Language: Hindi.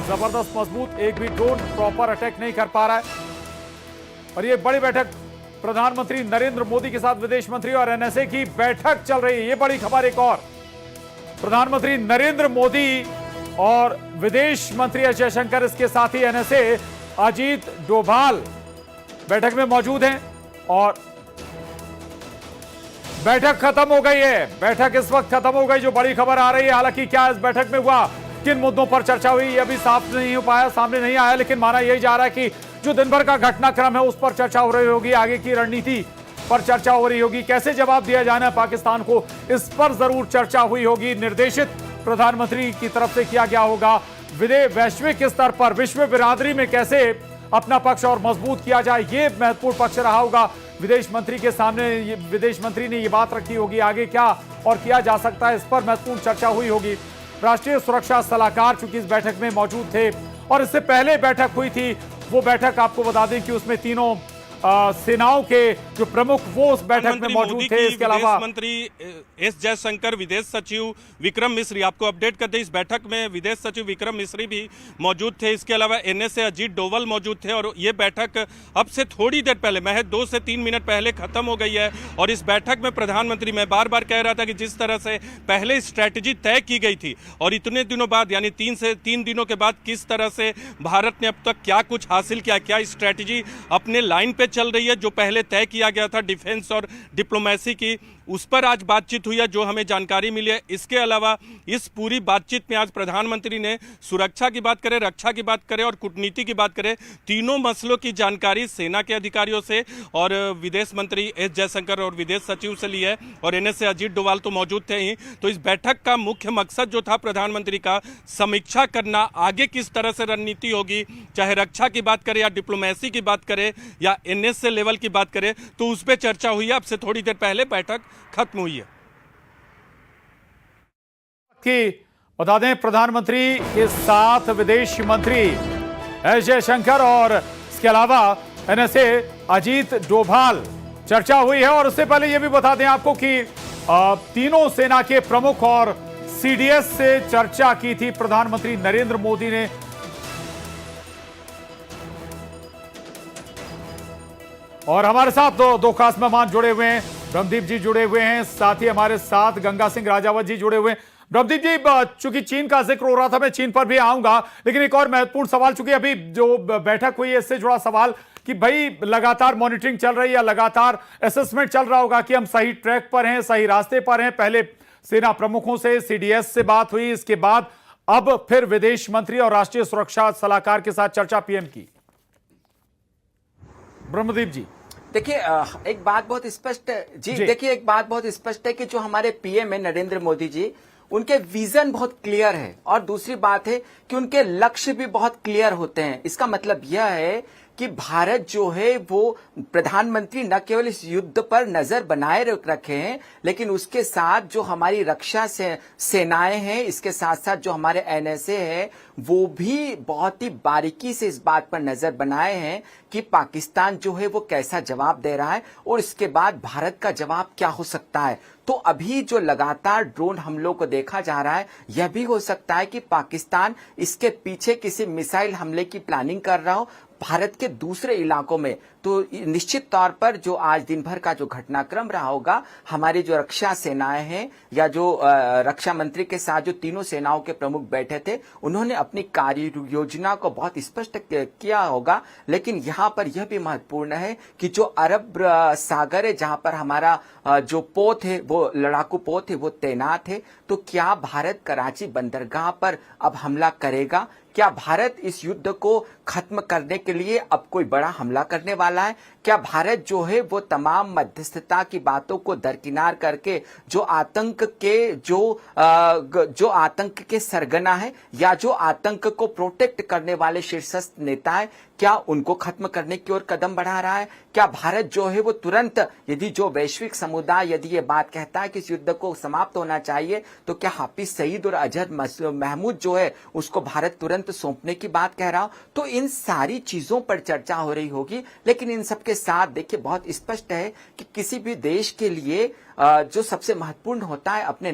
जबरदस्त मजबूत, एक भी ड्रोन प्रॉपर अटैक नहीं कर पा रहा है। और ये बड़ी बैठक प्रधानमंत्री नरेंद्र मोदी के साथ विदेश मंत्री और एनएसए की बैठक चल रही है। ये बड़ी खबर एक और, प्रधानमंत्री नरेंद्र मोदी और विदेश मंत्री एस जयशंकर, इसके साथ ही एनएसए अजीत डोभाल बैठक में मौजूद हैं। और बैठक खत्म हो गई है, बैठक इस वक्त खत्म हो गई, जो बड़ी खबर आ रही है। हालांकि क्या इस बैठक में हुआ, किन मुद्दों पर चर्चा हुई, ये अभी साफ नहीं हो पाया, सामने नहीं आया, लेकिन माना यही जा रहा है कि जो दिन भर का घटनाक्रम है उस पर चर्चा हो रही होगी, आगे की रणनीति पर चर्चा हो रही होगी, कैसे जवाब दिया जाना है पाकिस्तान को, इस पर जरूर चर्चा हुई होगी। निर्देशित प्रधानमंत्री की तरफ से किया गया होगा। वैश्विक स्तर पर विश्व बिरादरी में कैसे अपना पक्ष और मजबूत किया जाए, ये महत्वपूर्ण पक्ष रहा होगा विदेश मंत्री के सामने। विदेश मंत्री ने ये बात रखी होगी, आगे क्या और किया जा सकता है, इस पर महत्वपूर्ण चर्चा हुई होगी। राष्ट्रीय सुरक्षा सलाहकार चूंकि इस बैठक में मौजूद थे और इससे पहले बैठक हुई थी, वो बैठक आपको बता दें कि उसमें तीनों सेनाओं के जो प्रमुख वो उस बैठक में मौजूद थे। इसके अलावा विदेश मंत्री एस जयशंकर, विदेश सचिव विक्रम मिश्री, आपको अपडेट करते इस बैठक में विदेश सचिव विक्रम मिश्री भी मौजूद थे। इसके अलावा एनएसए अजीत डोभाल मौजूद थे। और ये बैठक अब से थोड़ी देर पहले, महज 2 से 3 मिनट पहले खत्म हो गई है। और इस बैठक में प्रधानमंत्री, मैं बार बार कह रहा था कि जिस तरह से पहले स्ट्रैटेजी तय की गई थी और इतने दिनों बाद, यानी 3 दिनों के बाद किस तरह से भारत ने अब तक क्या कुछ हासिल किया, क्या स्ट्रैटेजी अपने लाइन पे चल रही है, जो पहले तय किया गया था डिफेंस और डिप्लोमेसी की, उस पर आज बातचीत हुई है, जो हमें जानकारी मिली है। इसके अलावा इस पूरी बातचीत में आज प्रधानमंत्री ने सुरक्षा की बात करें, रक्षा की बात करें और कूटनीति की बात करें, तीनों मसलों की जानकारी सेना के अधिकारियों से और विदेश मंत्री एस जयशंकर और विदेश सचिव से ली है। और एनएसए अजीत डोभाल तो मौजूद थे ही। तो इस बैठक का मुख्य मकसद जो था प्रधानमंत्री का, समीक्षा करना, आगे किस तरह से रणनीति होगी, चाहे रक्षा की बात करें या डिप्लोमेसी की बात करें या एनएसए लेवल की बात करें, तो उस पर चर्चा हुई है। अब से थोड़ी देर पहले बैठक खत्म हुई है। कि बता दें, प्रधानमंत्री के साथ विदेश मंत्री एस जयशंकर और इसके अलावा एनएसए अजीत डोभाल चर्चा हुई है। और उससे पहले यह भी बता दें आपको कि तीनों सेना के प्रमुख और सीडीएस से चर्चा की थी प्रधानमंत्री नरेंद्र मोदी ने। और हमारे साथ दो खास मेहमान जुड़े हुए हैं, ब्रह्मदीप जी जुड़े हुए हैं, साथ ही हमारे साथ गंगा सिंह राजावत जी जुड़े हुए हैं। ब्रह्मदीप जी, चूंकि चीन का जिक्र हो रहा था, मैं चीन पर भी आऊंगा, लेकिन एक और महत्वपूर्ण सवाल, चूंकि अभी जो बैठक हुई है इससे जुड़ा सवाल कि भाई लगातार मॉनिटरिंग चल रही है, लगातार असेसमेंट चल रहा होगा कि हम सही ट्रैक पर हैं, सही रास्ते पर हैं। पहले सेना प्रमुखों से, सीडीएस से बात हुई, इसके बाद अब फिर विदेश मंत्री और राष्ट्रीय सुरक्षा सलाहकार के साथ चर्चा पीएम की। ब्रह्मदीप जी देखिए, एक बात बहुत स्पष्ट जी, देखिए एक बात बहुत स्पष्ट है कि जो हमारे पीएम है नरेंद्र मोदी जी, उनके विजन बहुत क्लियर है। और दूसरी बात है कि उनके लक्ष्य भी बहुत क्लियर होते हैं। इसका मतलब यह है कि भारत जो है वो प्रधानमंत्री न केवल इस युद्ध पर नजर बनाए रखे हैं, लेकिन उसके साथ जो हमारी रक्षा सेनाएं हैं, इसके साथ साथ जो हमारे एनएसए है, वो भी बहुत ही बारीकी से इस बात पर नजर बनाए हैं कि पाकिस्तान जो है वो कैसा जवाब दे रहा है और इसके बाद भारत का जवाब क्या हो सकता है। तो अभी जो लगातार ड्रोन हमलों को देखा जा रहा है, यह भी हो सकता है कि पाकिस्तान इसके पीछे किसी मिसाइल हमले की प्लानिंग कर रहा हो भारत के दूसरे इलाकों में। तो निश्चित तौर पर जो आज दिन भर का जो घटनाक्रम रहा होगा, हमारी जो रक्षा सेनाएं हैं या जो रक्षा मंत्री के साथ जो तीनों सेनाओं के प्रमुख बैठे थे, उन्होंने अपनी कार्य योजना को बहुत स्पष्ट किया होगा। लेकिन यहाँ पर यह भी महत्वपूर्ण है कि जो अरब सागर है, जहाँ पर हमारा जो पोत है, वो लड़ाकू पोत है, वो तैनात है। तो क्या भारत कराची बंदरगाह पर अब हमला करेगा? क्या भारत इस युद्ध को खत्म करने के लिए अब कोई बड़ा हमला करने वाला है? क्या भारत जो है वो तमाम मध्यस्थता की बातों को दरकिनार करके जो आतंक के सरगना है या जो आतंक को प्रोटेक्ट करने वाले शीर्षस्थ नेता है, क्या उनको खत्म करने की ओर कदम बढ़ा रहा है? क्या भारत जो है वो तुरंत, यदि जो वैश्विक समुदाय यदि ये बात कहता है कि इस युद्ध को समाप्त होना चाहिए, तो क्या हाफिज सईद और अजहर महमूद जो है उसको भारत तुरंत सौंपने की बात कह रहा हो? तो इन सारी चीजों पर चर्चा हो रही होगी। लेकिन इन सबके साथ देखिए बहुत स्पष्ट है कि किसी भी देश के लिए जो सबसे महत्वपूर्ण होता है अपने